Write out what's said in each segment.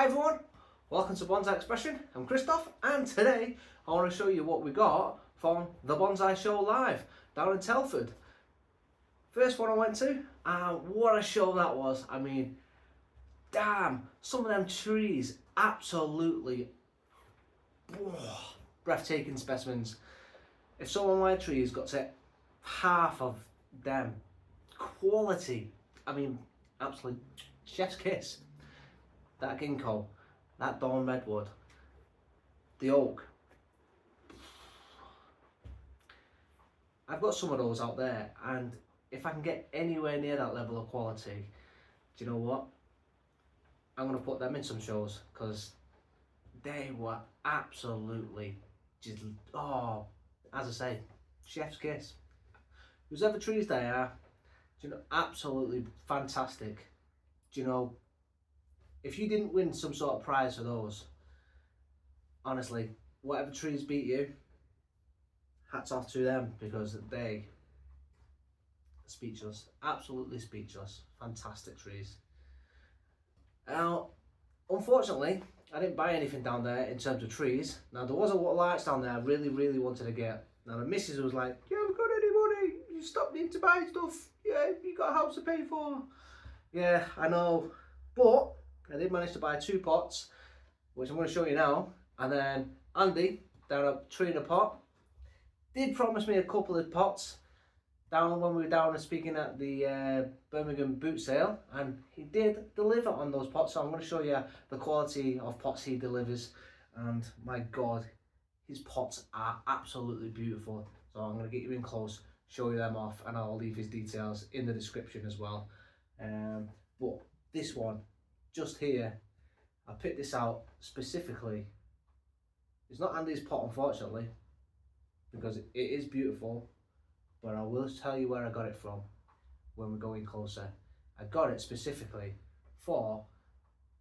Hi everyone, welcome to Bonsai Expression. I'm Christoph, and today I want to show you what we got from the Bonsai Show live down in Telford. First one I went to, and what a show that was. I mean, damn, some of them trees, absolutely breathtaking specimens. If some of my trees got to half of them, quality, I mean, absolute chef's kiss. That ginkgo, that dawn redwood, the oak. I've got some of those out there, and if I can get anywhere near that level of quality, do you know what? I'm going to put them in some shows, because they were absolutely just, oh, as I say, chef's kiss. Whoever trees they are, do you know, absolutely fantastic. Do you know, if you didn't win some sort of prize for those, honestly, whatever trees beat you, hats off to them, because they are speechless, absolutely speechless. Fantastic trees. Now, unfortunately, I didn't buy anything down there in terms of trees. Now, there was a lot of lights down there I really wanted to get. Now, the missus was like, "You haven't got any money, you stopped needing to buy stuff, yeah, you got a house to pay for." Yeah, I know, but I did manage to buy 2 pots, which I'm going to show you now. And then Andy, down a tree in a pot, did promise me a couple of pots down when we were down and speaking at the Birmingham boot sale, and he did deliver on those pots. So I'm going to show you the quality of pots he delivers, and my God, his pots are absolutely beautiful. So I'm going to get you in close, show you them off, and I'll leave his details in the description as well. But this one, just here, I picked this out specifically. It's not Andy's pot, unfortunately, because it is beautiful, but I will tell you where I got it from when we go in closer. I got it specifically for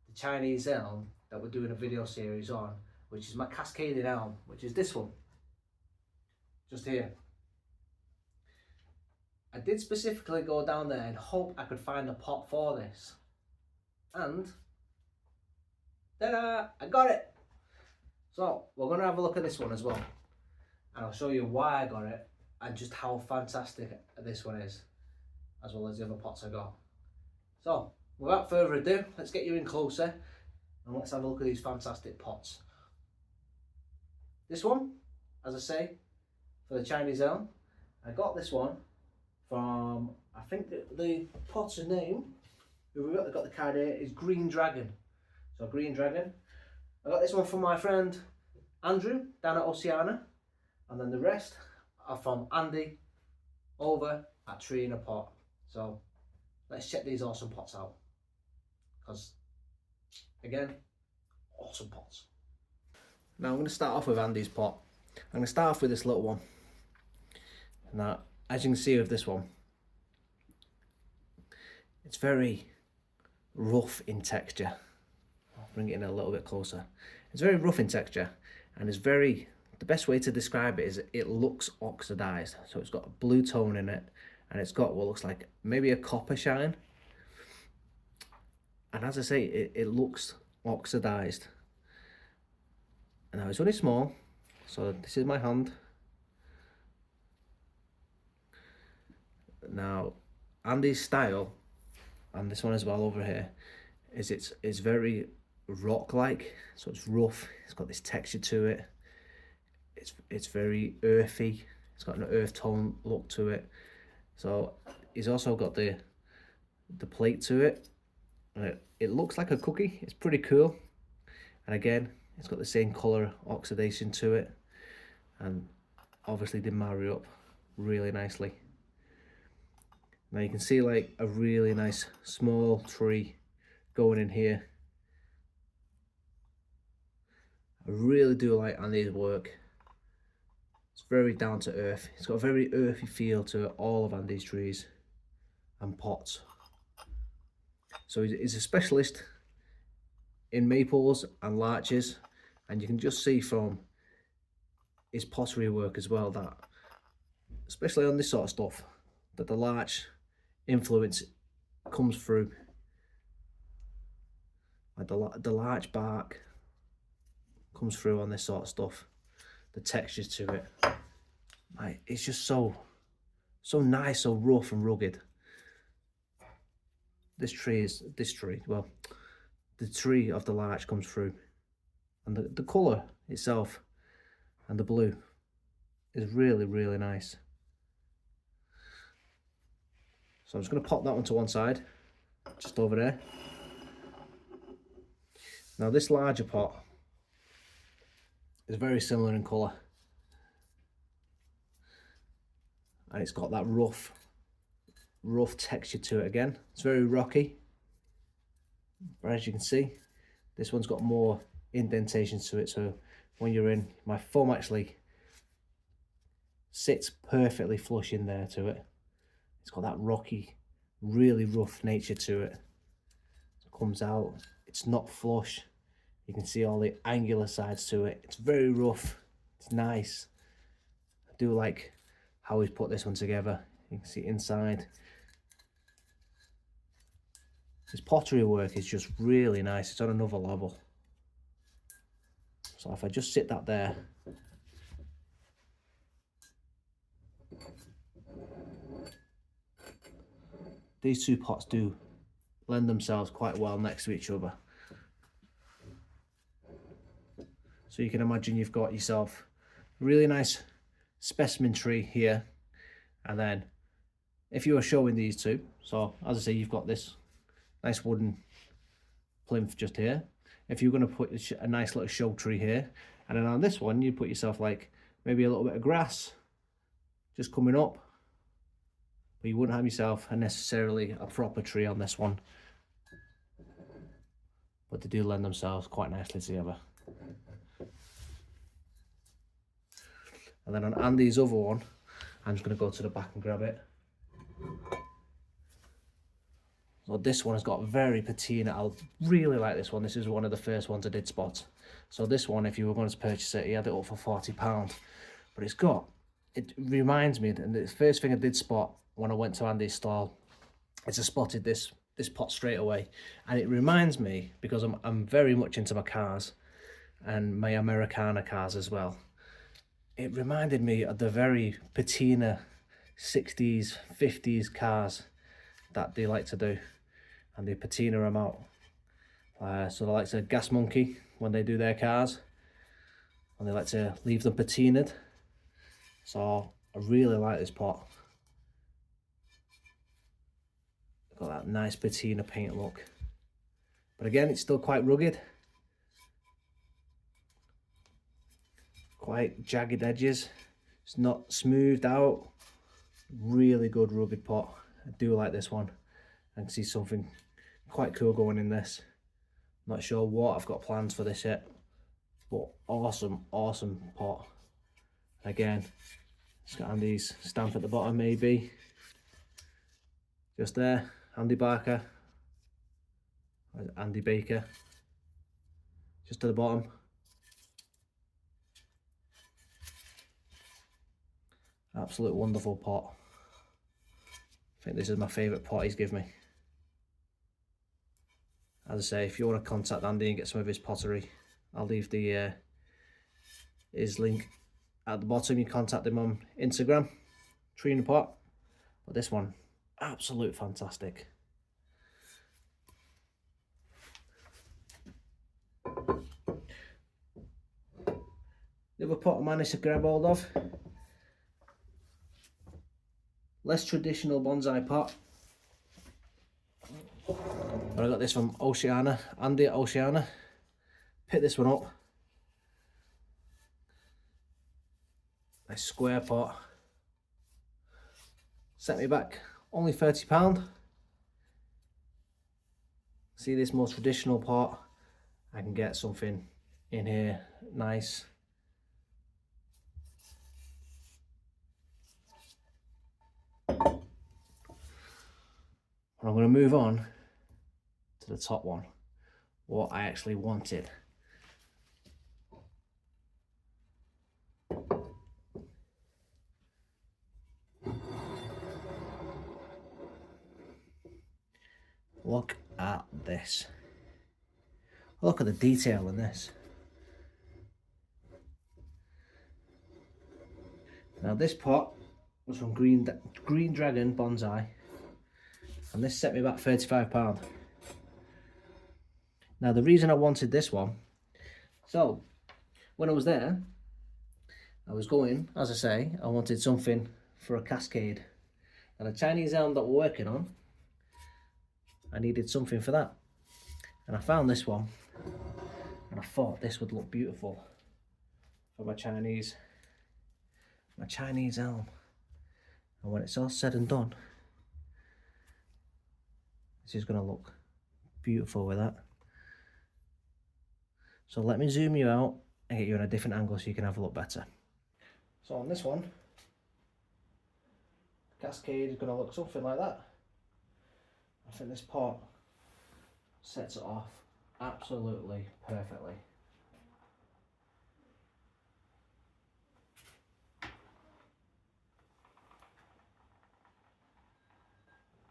the Chinese elm that we're doing a video series on, which is my cascading elm, which is this one, just here. I did specifically go down there and hope I could find a pot for this, and ta-da, I got it. So we're going to have a look at this one as well, and I'll show you why I got it and just how fantastic this one is, as well as the other pots I got. So without further ado, let's get you in closer and let's have a look at these fantastic pots. This one, as I say, for the Chinese elm, I got this one from, I think the pot's name, we've got the card here, is Green Dragon. So Green Dragon. I got this one from my friend Andrew down at Oceana, and then the rest are from Andy over at Tree in a Pot. So let's check these awesome pots out, because again, awesome pots. Now I'm going to start off with Andy's pot. I'm going to start off with this little one. Now, as you can see with this one, it's very rough in texture. I'll bring it in a little bit closer. It's very rough in texture, and it's very, the best way to describe it is it looks oxidized. So it's got a blue tone in it, and it's got what looks like maybe a copper shine. And as I say, it looks oxidized. Now it's only small, so this is my hand. Now Andy's style, and this one as well over here, is it's very rock-like, so it's rough, it's got this texture to it, it's very earthy, it's got an earth tone look to it. So he's also got the plate to it, and it looks like a cookie. It's pretty cool, and again, it's got the same color oxidation to it, and obviously they marry up really nicely. Now you can see like a really nice small tree going in here. I really do like Andy's work. It's very down to earth. It's got a very earthy feel to all of Andy's trees and pots. So he's a specialist in maples and larches, and you can just see from his pottery work as well that, especially on this sort of stuff, that the larch influence comes through. Like the large bark comes through on this sort of stuff. The textures to it, like, it's just so nice, so rough and rugged. This tree, well, the tree of the larch comes through, and the colour itself and the blue is really, really nice. So I'm just going to pop that one to one side, just over there. Now this larger pot is very similar in colour, and it's got that rough texture to it again. It's very rocky, but as you can see, this one's got more indentations to it, so when you're in, my thumb actually sits perfectly flush in there to it. It's got that rocky, really rough nature to it. It comes out, it's not flush. You can see all the angular sides to it. It's very rough, it's nice. I do like how he's put this one together. You can see inside. His pottery work is just really nice. It's on another level. So if I just sit that there, these two pots do lend themselves quite well next to each other. So you can imagine you've got yourself a really nice specimen tree here, and then if you were showing these two, so as I say, you've got this nice wooden plinth just here. If you're going to put a nice little show tree here, and then on this one you put yourself like maybe a little bit of grass just coming up, but you wouldn't have yourself necessarily a proper tree on this one, but they do lend themselves quite nicely together. And then on Andy's other one, I'm just going to go to the back and grab it. So this one has got very patina. I really like this one. This is one of the first ones I did spot. So this one, if you were going to purchase it, he had it up for £40. But it reminds me, and the first thing I did spot when I went to Andy's stall is I spotted this pot straight away. And it reminds me, because I'm very much into my cars and my Americana cars as well. It reminded me of the very patina 60s, 50s cars that they like to do, and they patina them out. So they like to gas monkey when they do their cars, and they like to leave them patinaed. So I really like this pot. Got that nice patina paint look, but again, it's still quite rugged, quite jagged edges. It's not smoothed out. Really good rugged pot. I do like this one. I can see something quite cool going in this. Not sure what I've got plans for this yet, but awesome pot. Again, it's got Andy's stamp at the bottom, maybe just there. Andy Barker, Andy Baker, just at the bottom. Absolute wonderful pot. I think this is my favourite pot he's given me. As I say, if you want to contact Andy and get some of his pottery, I'll leave the his link at the bottom. You contact him on Instagram, Tree in a Pot. But this one, absolute fantastic. The other pot I managed to grab hold of, less traditional bonsai pot, but I got this from Oceana, Andy at Oceana. Picked this one up. Nice square pot. Set me back only £30. See this more traditional pot, I can get something in here nice. And I'm going to move on to the top one, what I actually wanted. Look at this. Look at the detail in this. Now this pot was from Green Dragon Bonsai, and this set me back £35. Now the reason I wanted this one, so when I was there, I was going, as I say, I wanted something for a cascade. And a Chinese elm that we're working on, I needed something for that. And I found this one, and I thought this would look beautiful for my Chinese elm. And when it's all said and done, this is going to look beautiful with that. So let me zoom you out and get you on a different angle so you can have a look better. So on this one, the cascade is going to look something like that. I think this pot sets it off absolutely perfectly.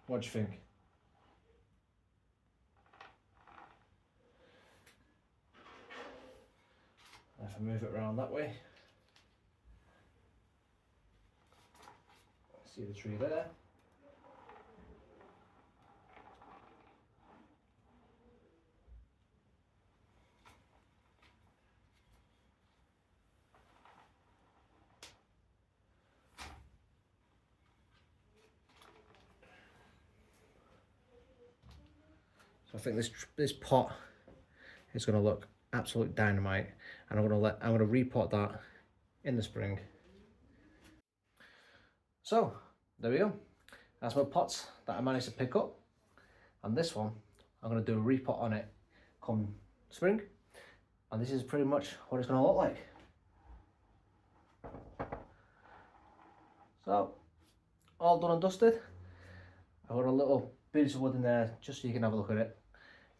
What do you think? If I move it around that way, see the tree there. So I think this pot is going to look absolute dynamite, and I'm going to repot that in the spring. So there we go. That's my pots that I managed to pick up, and this one I'm going to do a repot on it come spring, and this is pretty much what it's going to look like. So all done and dusted. I've got a little bit of wood in there just so you can have a look at it.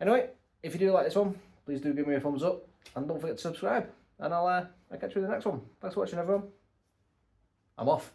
Anyway, if you do like this one, please do give me a thumbs up, and don't forget to subscribe, and I'll catch you in the next one. Thanks for watching, everyone. I'm off.